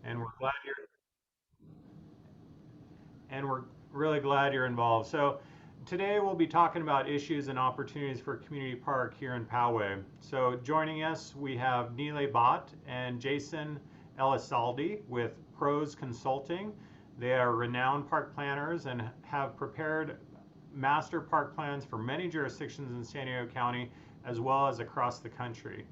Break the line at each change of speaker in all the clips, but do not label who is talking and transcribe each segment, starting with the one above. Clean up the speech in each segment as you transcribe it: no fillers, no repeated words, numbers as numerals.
and we're really glad you're involved. So today we'll be talking about issues and opportunities for community park here in Poway. So joining us, we have Nile Bhatt and Jason Elisaldi with Pros Consulting. They are renowned park planners and have prepared master park plans for many jurisdictions in San Diego County as well as across the country.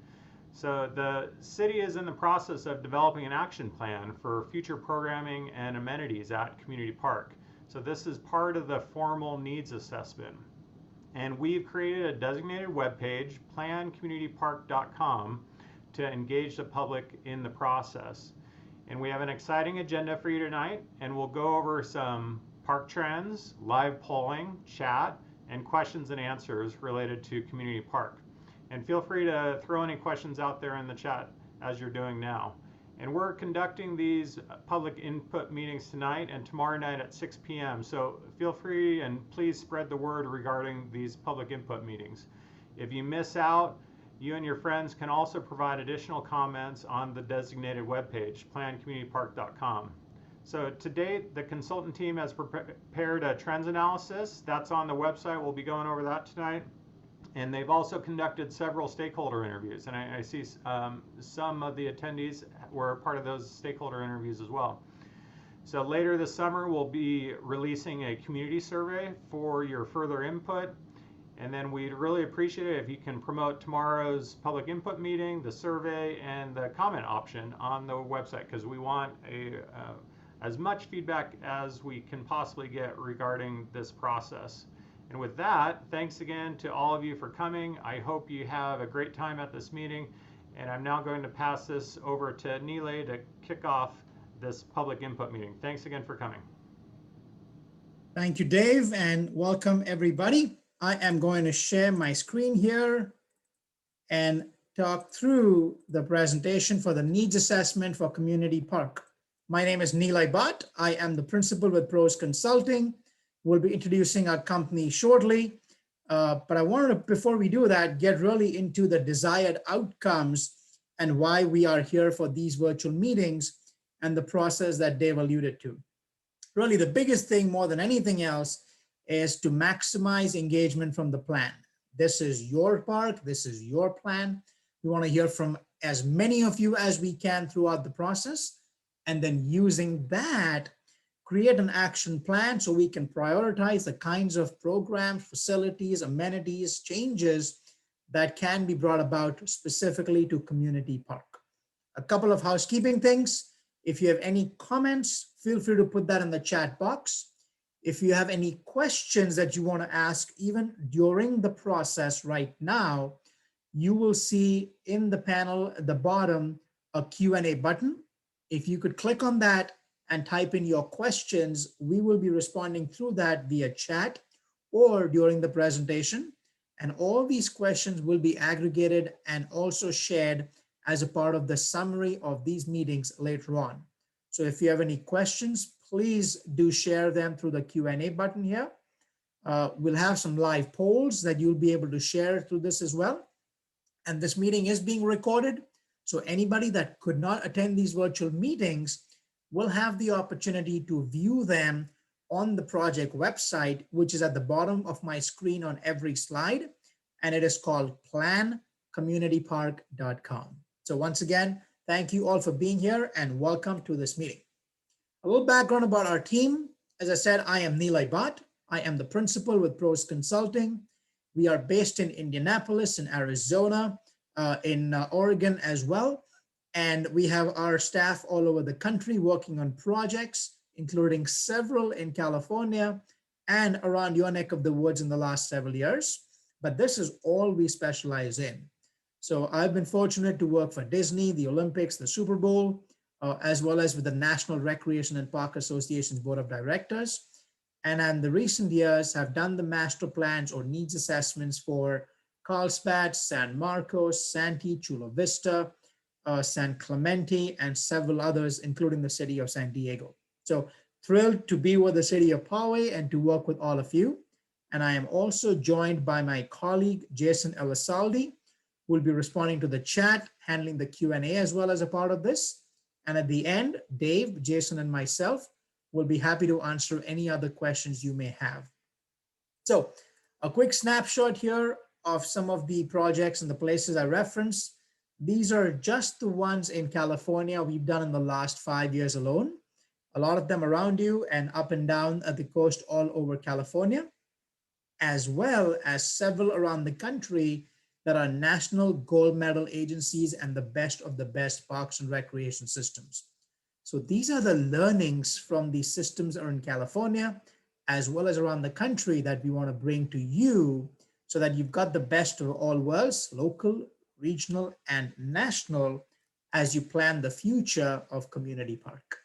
So the city is in the process of developing an action plan for future programming and amenities at Community Park. So this is part of the formal needs assessment. And we've created a designated webpage, plancommunitypark.com, to engage the public in the process. And we have an exciting agenda for you tonight, and we'll go over some park trends, live polling, chat, and questions and answers related to Community Park. And feel free to throw any questions out there in the chat as you're doing now. And we're conducting these public input meetings tonight and tomorrow night at 6 p.m. So feel free and please spread the word regarding these public input meetings. If you miss out, you and your friends can also provide additional comments on the designated webpage, plancommunitypark.com. So to date, the consultant team has prepared a trends analysis. That's on the website. We'll be going over that tonight. And they've also conducted several stakeholder interviews. And I see some of the attendees were part of those stakeholder interviews as well. So later this summer, we'll be releasing a community survey for your further input. And then we'd really appreciate it if you can promote tomorrow's public input meeting, the survey, and the comment option on the website, because we want as much feedback as we can possibly get regarding this process. And with that, thanks again to all of you for coming. I hope you have a great time at this meeting. And I'm now going to pass this over to Nile to kick off this public input meeting. Thanks again for coming.
Thank you, Dave, and welcome everybody. I am going to share my screen here and talk through the presentation for the needs assessment for Community Park. My name is Nile Bhatt. I am the principal with Pros Consulting. We'll be introducing our company shortly, but I wanted to, before we do that, get really into the desired outcomes and why we are here for these virtual meetings and the process that Dave alluded to. Really, the biggest thing more than anything else is to maximize engagement from the plan. This is your park, this is your plan. We want to hear from as many of you as we can throughout the process, and then using that, create an action plan so we can prioritize the kinds of programs, facilities, amenities, changes that can be brought about specifically to Community Park. A couple of housekeeping things. If you have any comments, feel free to put that in the chat box. If you have any questions that you want to ask, even during the process right now, you will see in the panel at the bottom a Q&A button. If you could click on that and type in your questions, we will be responding through that via chat or during the presentation. And all these questions will be aggregated and also shared as a part of the summary of these meetings later on. So if you have any questions, please do share them through the Q&A button here. We'll have some live polls that you'll be able to share through this as well. And this meeting is being recorded. So anybody that could not attend these virtual meetings will have the opportunity to view them on the project website, which is at the bottom of my screen on every slide. And it is called plancommunitypark.com. So once again, thank you all for being here and welcome to this meeting. A little background about our team. As I said, I am Nile Bhatt. I am the principal with Pros Consulting. We are based in Indianapolis, in Arizona, in Oregon as well. And we have our staff all over the country working on projects, including several in California and around your neck of the woods in the last several years. But this is all we specialize in. So I've been fortunate to work for Disney, the Olympics, the Super Bowl, as well as with the National Recreation and Park Association's Board of Directors. And in the recent years have done the master plans or needs assessments for Carlsbad, San Marcos, Santee, Chula Vista, San Clemente, and several others, including the city of San Diego. So thrilled to be with the city of Poway and to work with all of you. And I am also joined by my colleague, Jason Elisaldi, who will be responding to the chat, handling the Q&A as well as a part of this. And at the end, Dave, Jason, and myself will be happy to answer any other questions you may have. So a quick snapshot here of some of the projects and the places I referenced. These are just the ones in California we've done in the last 5 years alone. A lot of them around you and up and down at the coast all over California, as well as several around the country that are national gold medal agencies and the best of the best parks and recreation systems. So these are the learnings from these systems that are in California, as well as around the country, that we want to bring to you so that you've got the best of all worlds, local, regional, and national, as you plan the future of Community Park.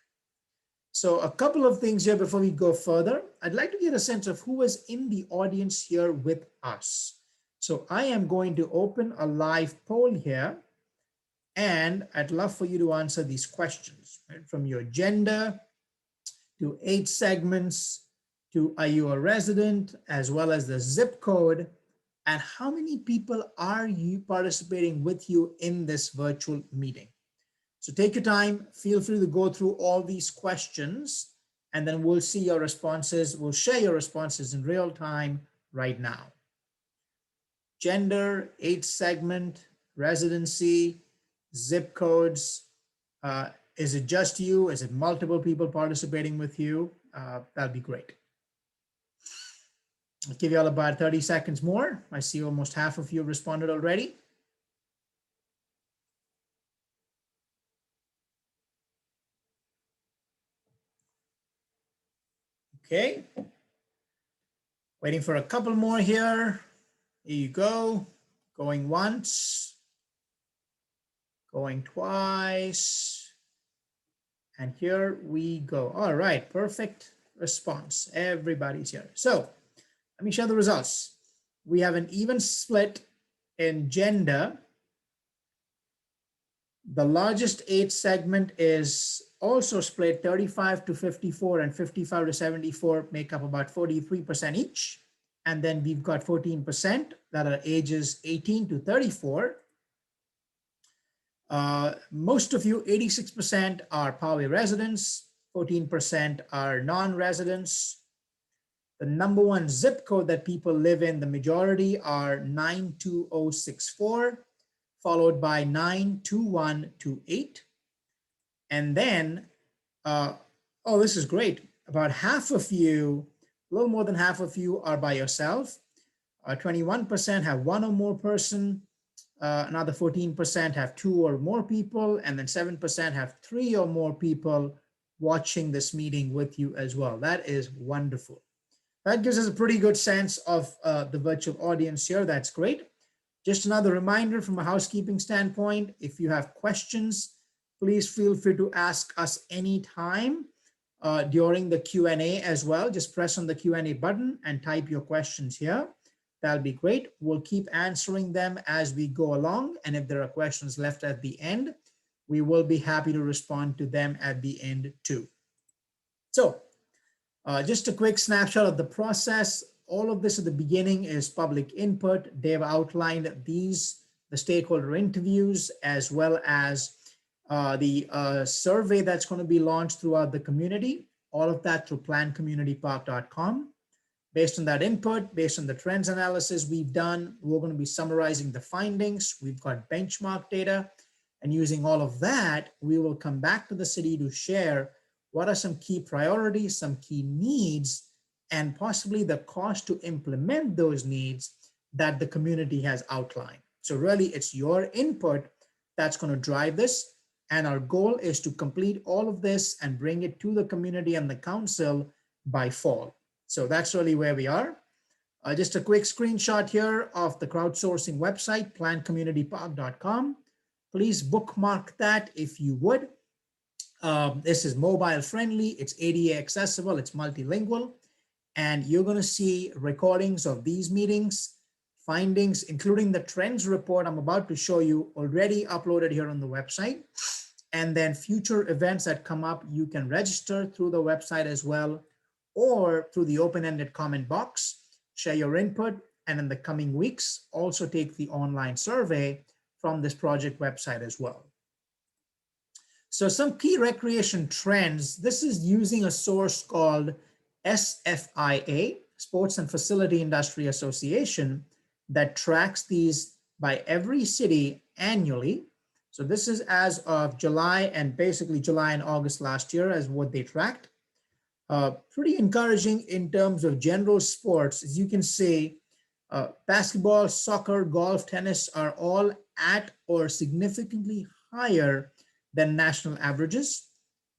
So a couple of things here before we go further. I'd like to get a sense of who is in the audience here with us. So I am going to open a live poll here, and I'd love for you to answer these questions, right? From your gender to age segments to are you a resident, as well as the zip code, and how many people are you participating with you in this virtual meeting. So take your time, feel free to go through all these questions, and then we'll see your responses. We'll share your responses in real time right now. Gender, age segment, residency, zip codes. Is it just you? Is it multiple people participating with you? That'd be great. I'll give you all about 30 seconds more. I see almost half of you responded already. Okay. Waiting for a couple more here. Here you go. Going once, going twice, and here we go. All right, perfect response. Everybody's here. So let me show the results. We have an even split in gender. The largest age segment is also split 35 to 54 and 55 to 74 make up about 43% each. And then we've got 14% that are ages 18 to 34. Most of you, 86% are Poway residents, 14% are non-residents. The number one zip code that people live in, the majority are 92064, followed by 92128. And then, oh, this is great. About half of you, a little more than half of you are by yourself. 21% have one or more person. Another 14% have two or more people. And then 7% have three or more people watching this meeting with you as well. That is wonderful. That gives us a pretty good sense of the virtual audience here. That's great. Just another reminder from a housekeeping standpoint, if you have questions, please feel free to ask us anytime during the Q&A as well. Just press on the Q&A button and type your questions here. That'll be great. We'll keep answering them as we go along. And if there are questions left at the end, we will be happy to respond to them at the end too. So just a quick snapshot of the process. All of this at the beginning is public input. They've outlined the stakeholder interviews, as well as the survey that's going to be launched throughout the community. All of that through plancommunitypark.com. Based on that input, based on the trends analysis we've done, we're going to be summarizing the findings. We've got benchmark data, and using all of that, we will come back to the city to share what are some key priorities, some key needs, and possibly the cost to implement those needs that the community has outlined. So really, it's your input that's going to drive this. And our goal is to complete all of this and bring it to the community and the council by fall. So that's really where we are. Just a quick screenshot here of the crowdsourcing website, plancommunitypark.com. Please bookmark that if you would. This is mobile friendly, it's ADA accessible, it's multilingual, and you're going to see recordings of these meetings, findings, including the trends report I'm about to show you, already uploaded here on the website. And then future events that come up, you can register through the website as well, or through the open-ended comment box, share your input, and in the coming weeks, also take the online survey from this project website as well. So some key recreation trends, this is using a source called SFIA, Sports and Facility Industry Association, that tracks these by every city annually. So this is as of July, and basically July and August last year as what they tracked. Pretty encouraging in terms of general sports. As you can see, basketball, soccer, golf, tennis are all at or significantly higher than national averages.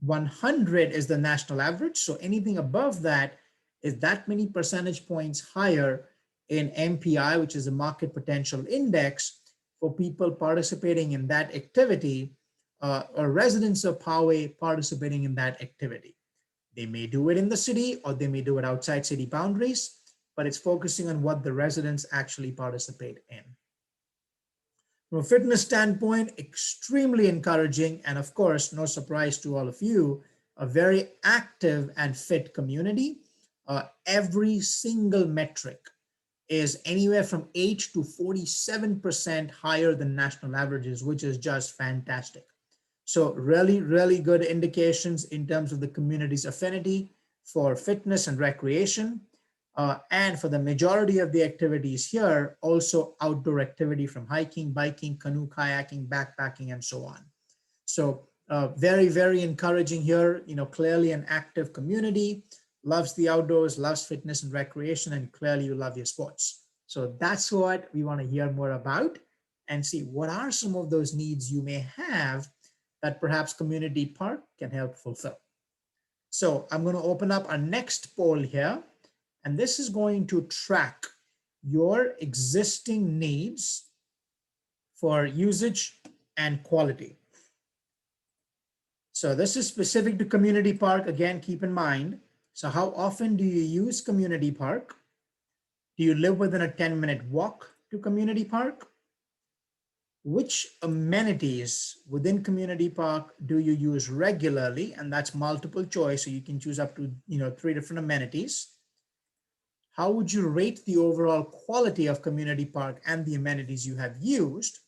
100 is the national average. So anything above that is that many percentage points higher in MPI, which is a market potential index for people participating in that activity, or residents of Poway participating in that activity. They may do it in the city or they may do it outside city boundaries, but it's focusing on what the residents actually participate in. From a fitness standpoint, extremely encouraging, and of course, no surprise to all of you, a very active and fit community. Every single metric is anywhere from 8 to 47% higher than national averages, which is just fantastic. So really, really good indications in terms of the community's affinity for fitness and recreation. And for the majority of the activities here, also outdoor activity from hiking, biking, canoe, kayaking, backpacking, and so on. So very, very encouraging here, clearly an active community, loves the outdoors, loves fitness and recreation, and clearly you love your sports. So that's what we want to hear more about and see what are some of those needs you may have that perhaps Community Park can help fulfill. So I'm going to open up our next poll here, and this is going to track your existing needs for usage and quality. So this is specific to Community Park. Again, keep in mind. So how often do you use Community Park? Do you live within a 10-minute walk to Community Park? Which amenities within Community Park do you use regularly? And that's multiple choice, so you can choose up to 3 different amenities. How would you rate the overall quality of Community Park and the amenities you have used?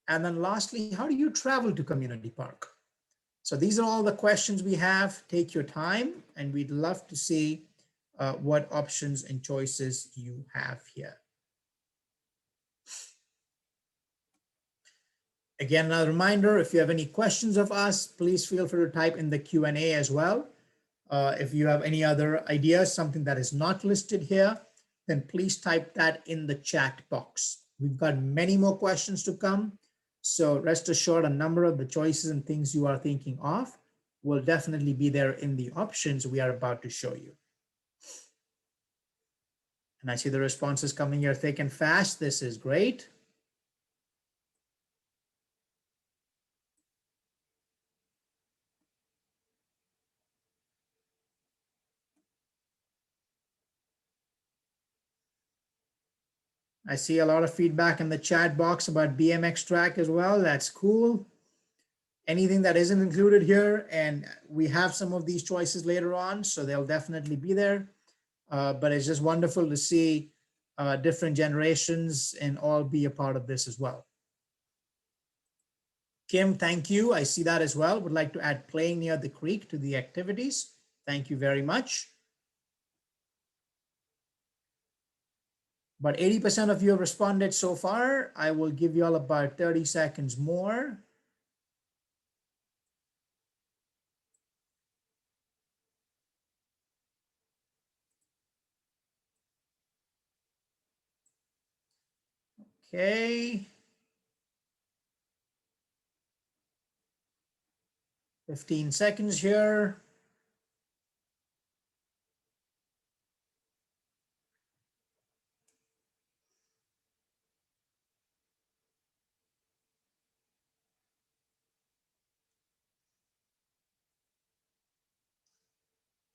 And then lastly, how do you travel to Community Park? So these are all the questions we have. Take your time, and we'd love to see what options and choices you have here. Again, another reminder, if you have any questions of us, please feel free to type in the Q&A as well. If you have any other ideas, something that is not listed here, then please type that in the chat box. We've got many more questions to come. So rest assured, a number of the choices and things you are thinking of will definitely be there in the options we are about to show you. And I see the responses coming here thick and fast. This is great. I see a lot of feedback in the chat box about BMX track as well. That's cool. Anything that isn't included here, and we have some of these choices later on, so they'll definitely be there. But it's just wonderful to see different generations and all be a part of this as well. Kim, thank you. I see that as well. Would like to add playing near the creek to the activities. Thank you very much. But 80% of you have responded so far. I will give you all about 30 seconds more. Okay. 15 seconds here.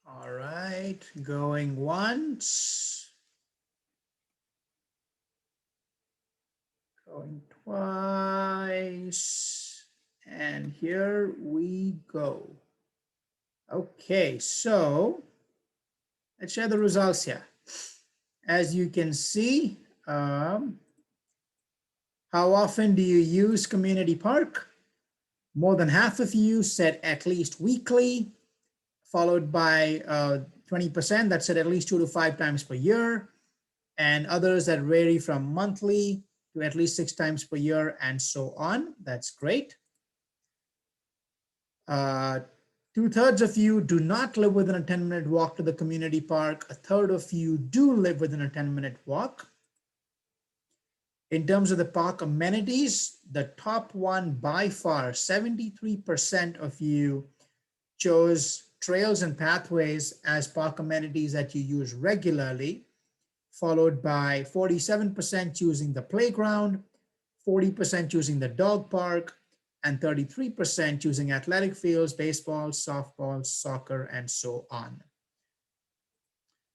All right, going once. Going twice. And here we go. Okay, so let's share the results here. As you can see, how often do you use Community Park? More than half of you said at least weekly, followed by 20% that said at least 2 to 5 times per year, and others that vary from monthly to at least 6 times per year and so on. That's great. 2/3 of you do not live within a 10-minute walk to the community park. 1/3 of you do live within a 10-minute walk. In terms of the park amenities, the top one by far, 73% of you chose trails and pathways as park amenities that you use regularly, followed by 47% choosing the playground, 40% choosing the dog park, and 33% choosing athletic fields, baseball, softball, soccer, and so on.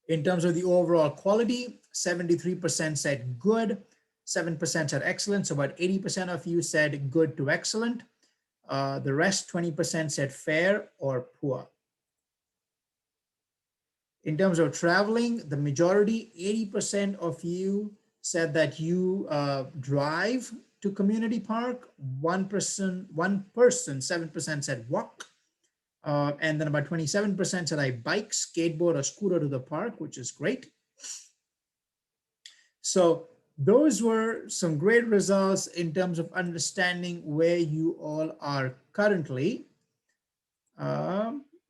In terms of the overall quality, 73% said good, 7% said excellent, so about 80% of you said good to excellent. The rest, 20% said fair or poor. In terms of traveling, the majority, 80% of you said that you drive to community park. One person, 7% said walk. And then about 27% said I bike, skateboard, or scooter to the park, which is great. So those were some great results in terms of understanding where you all are currently.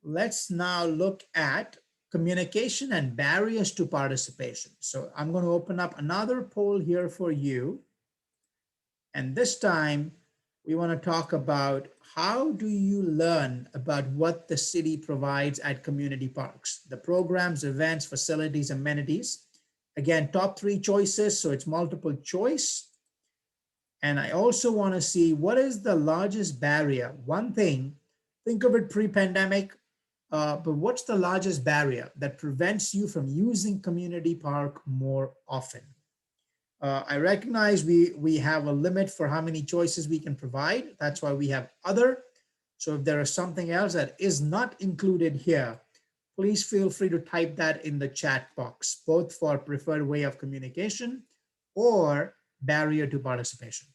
Let's now look at communication and barriers to participation. So I'm going to open up another poll here for you. And this time we want to talk about how do you learn about what the city provides at community parks, the programs, events, facilities, amenities. Again, top 3 choices, so it's multiple choice. And I also want to see what is the largest barrier. One thing, think of it pre-pandemic, but what's the largest barrier that prevents you from using community park more often? I recognize we have a limit for how many choices we can provide. That's why we have other. So if there is something else that is not included here, please feel free to type that in the chat box, both for preferred way of communication or barrier to participation.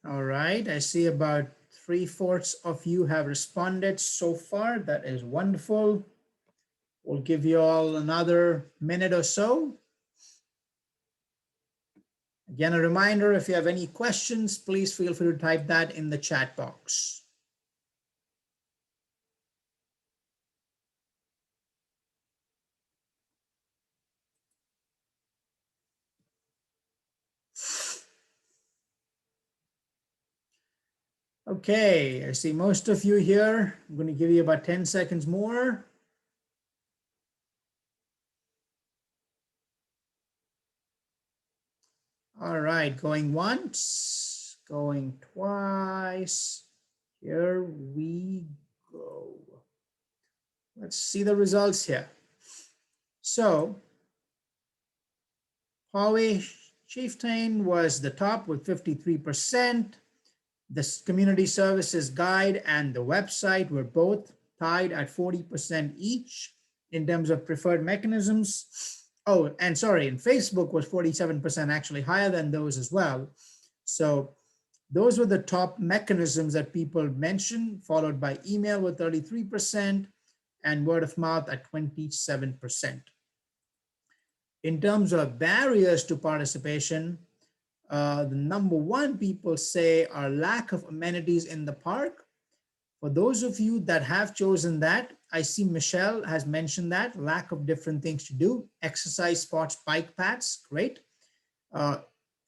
All right, I see about 3/4 of you have responded so far. That is wonderful. We'll give you all another minute or so. Again, a reminder, if you have any questions, please feel free to type that in the chat box. Okay, I see most of you here. I'm going to give you about 10 seconds more. All right, going once, going twice. Here we go. Let's see the results here. So, Poway Chieftain was the top with 53%. The community services guide and the website were both tied at 40% each in terms of preferred mechanisms. Oh, and sorry, and Facebook was 47%, actually higher than those as well. So those were the top mechanisms that people mentioned, followed by email with 33% and word of mouth at 27%. In terms of barriers to participation, the number one people say are lack of amenities in the park. For those of you that have chosen that, I see Michelle has mentioned that, lack of different things to do, exercise spots, bike paths, great.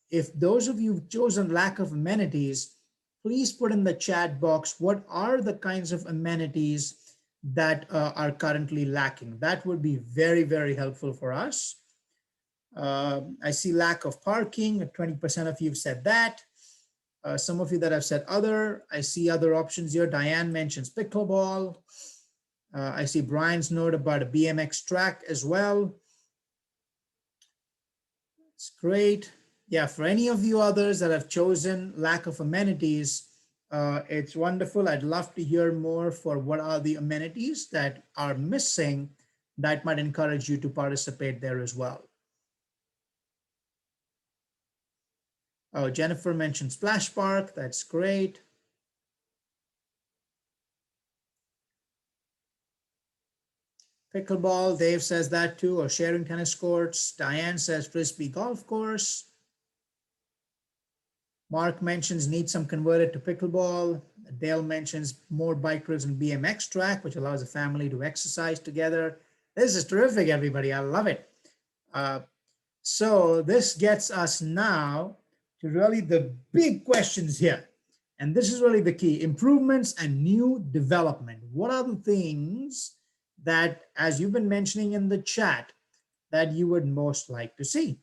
If those of you have chosen lack of amenities, please put in the chat box, what are the kinds of amenities that are currently lacking? That would be very, very helpful for us. I see lack of parking, 20% of you have said that. Some of you that have said other, I see other options here. Diane mentions pickleball. I see Brian's note about a BMX track as well. It's great. Yeah, for any of you others that have chosen lack of amenities, it's wonderful. I'd love to hear more for what are the amenities that are missing that might encourage you to participate there as well. Oh, Jennifer mentioned Splash Park. That's great. Pickleball, Dave says that too, or sharing tennis courts. Diane says Frisbee golf course. Mark mentions need some converted to pickleball. Dale mentions more bike rides and BMX track, which allows a family to exercise together. This is terrific, everybody. I love it. So this gets us now to really the big questions here. And this is really the key: improvements and new development. What are the things that, as you've been mentioning in the chat, that you would most like to see?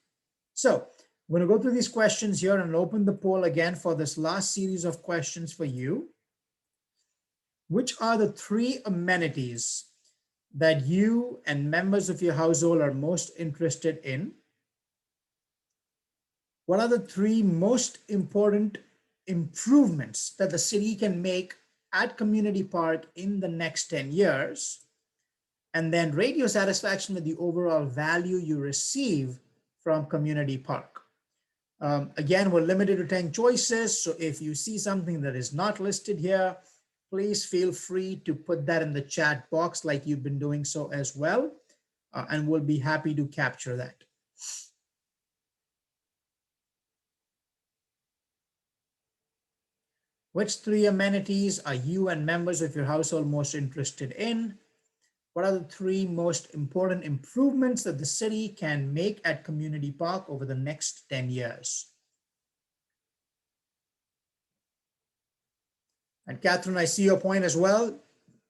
So I'm going to go through these questions here and open the poll again for this last series of questions for you. Which are the 3 amenities that you and members of your household are most interested in? What are the 3 most important improvements that the city can make at Community Park in the next 10 years? And then rate your satisfaction with the overall value you receive from Community Park. Again, we're limited to 10 choices. So if you see something that is not listed here, please feel free to put that in the chat box like you've been doing so as well. And we'll be happy to capture that. Which 3 amenities are you and members of your household most interested in? What are the 3 most important improvements that the city can make at Community Park over the next 10 years? And Catherine, I see your point as well.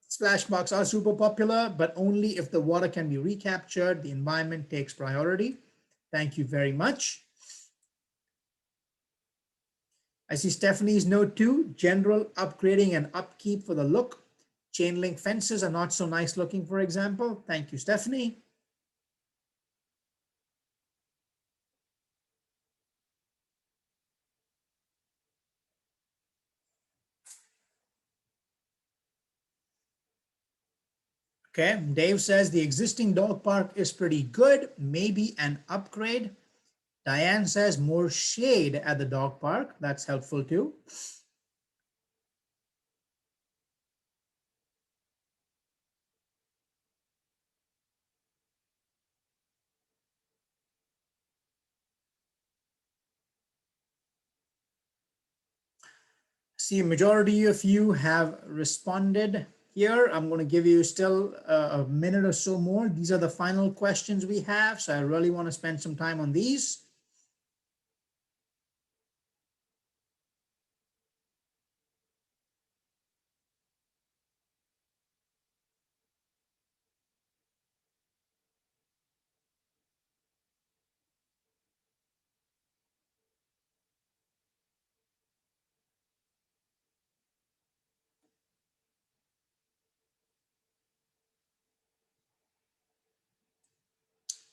Splash parks are super popular, but only if the water can be recaptured, the environment takes priority. Thank you very much. I see Stephanie's note too: general upgrading and upkeep for the look. Chain link fences are not so nice looking, for example. Thank you, Stephanie. Okay, Dave says the existing dog park is pretty good, maybe an upgrade. Diane says more shade at the dog park. That's helpful too. See, a majority of you have responded here. I'm going to give you still a minute or so more. These are the final questions we have, so I really want to spend some time on these.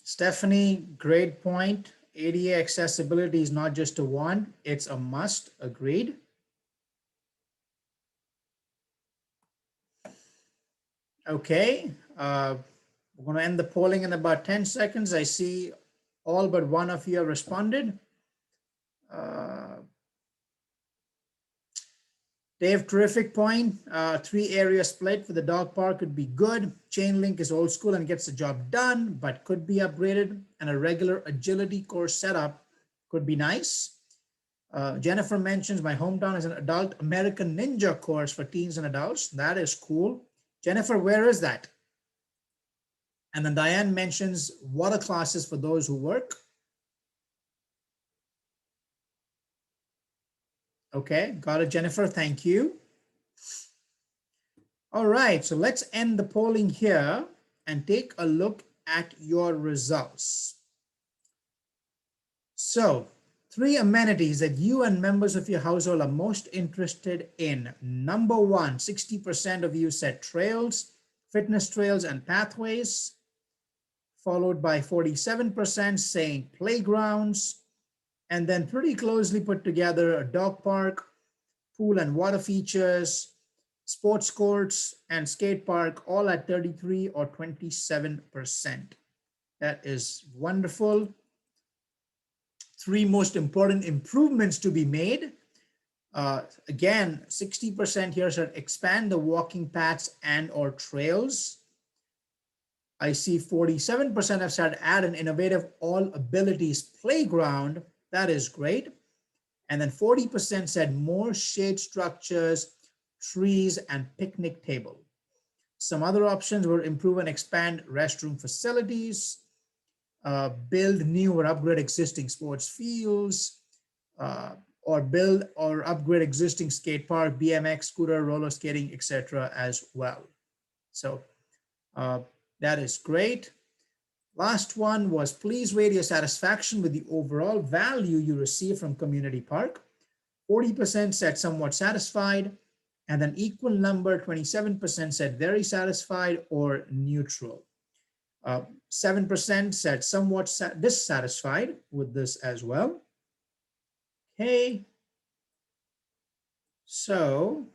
Stephanie, great point. ADA accessibility is not just a want, it's a must. Agreed. Okay, we're going to end the polling in about 10 seconds. I see all but one of you have responded. Dave, terrific point. 3 area split for the dog park would be good. Chain link is old school and gets the job done, but could be upgraded. And a regular agility course setup could be nice. Jennifer mentions my hometown is an adult American Ninja course for teens and adults. That is cool. Jennifer, where is that? And then Diane mentions water classes for those who work. Okay, got it, Jennifer. Thank you. All right, so let's end the polling here and take a look at your results. So 3 amenities that you and members of your household are most interested in. Number 1, 60% of you said trails, fitness trails and pathways, followed by 47% saying playgrounds, and then pretty closely put together a dog park, pool and water features, sports courts, and skate park, all at 33 or 27%. That is wonderful. 3 most important improvements to be made. Again, 60% here said expand the walking paths and or trails. I see 47% have said add an innovative all abilities playground. That is great. And then 40% said more shade structures, trees, and picnic table. Some other options were improve and expand restroom facilities, build new or upgrade existing sports fields, or build or upgrade existing skate park, BMX, scooter, roller skating, etc. as well. So that is great. Last one was please rate your satisfaction with the overall value you receive from Community Park. 40% said somewhat satisfied, and an equal number, 27% said very satisfied or neutral. 7% said somewhat dissatisfied with this as well. Okay. So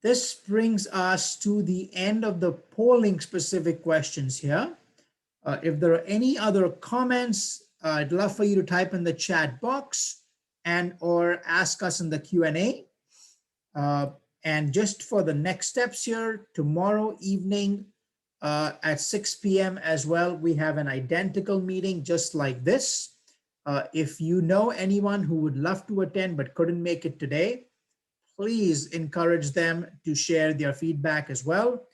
this brings us to the end of the polling specific questions here. If there are any other comments, I'd love for you to type in the chat box and or ask us in the Q&A. And just for the next steps here, tomorrow evening at 6 p.m. as well, we have an identical meeting just like this. If you know anyone who would love to attend but couldn't make it today, please encourage them to share their feedback as well.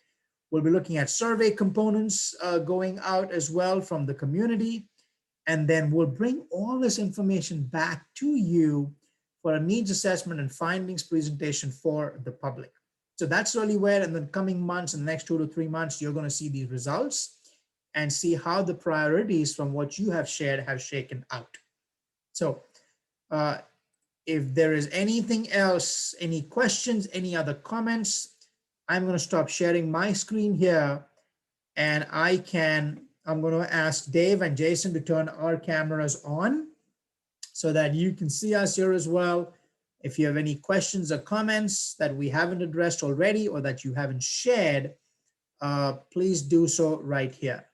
We'll be looking at survey components going out as well from the community. And then we'll bring all this information back to you for a needs assessment and findings presentation for the public. So that's really where in the coming months, in the next 2 to 3 months, you're going to see these results and see how the priorities from what you have shared have shaken out. So if there is anything else, any questions, any other comments, I'm going to stop sharing my screen here, and I'm going to ask Dave and Jason to turn our cameras on so that you can see us here as well. If you have any questions or comments that we haven't addressed already or that you haven't shared, please do so right here.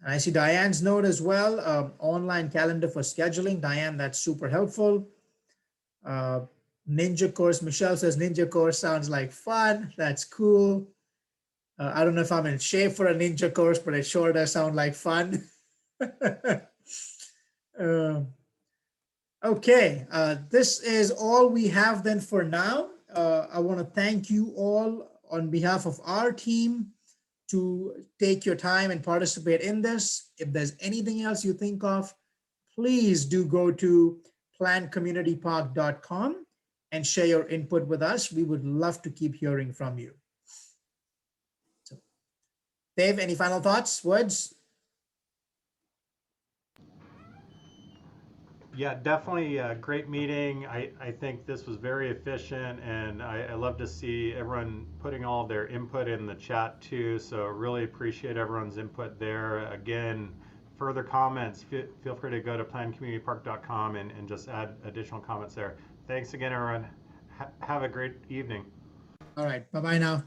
And I see Diane's note as well, online calendar for scheduling. Diane, that's super helpful. Ninja course, Michelle says ninja course sounds like fun. That's cool. I don't know if I'm in shape for a ninja course, but it sure does sound like fun. Okay, this is all we have then for now. I want to thank you all on behalf of our team to take your time and participate in this. If there's anything else you think of, please do go to plancommunitypark.com and share your input with us. We would love to keep hearing from you. So, Dave, any final thoughts, words?
Yeah, definitely a great meeting. I think this was very efficient, and I love to see everyone putting all their input in the chat too. So really appreciate everyone's input there. Again, further comments, feel free to go to plancommunitypark.com and just add additional comments there. Thanks again, everyone. Have a great evening.
All right, bye-bye now.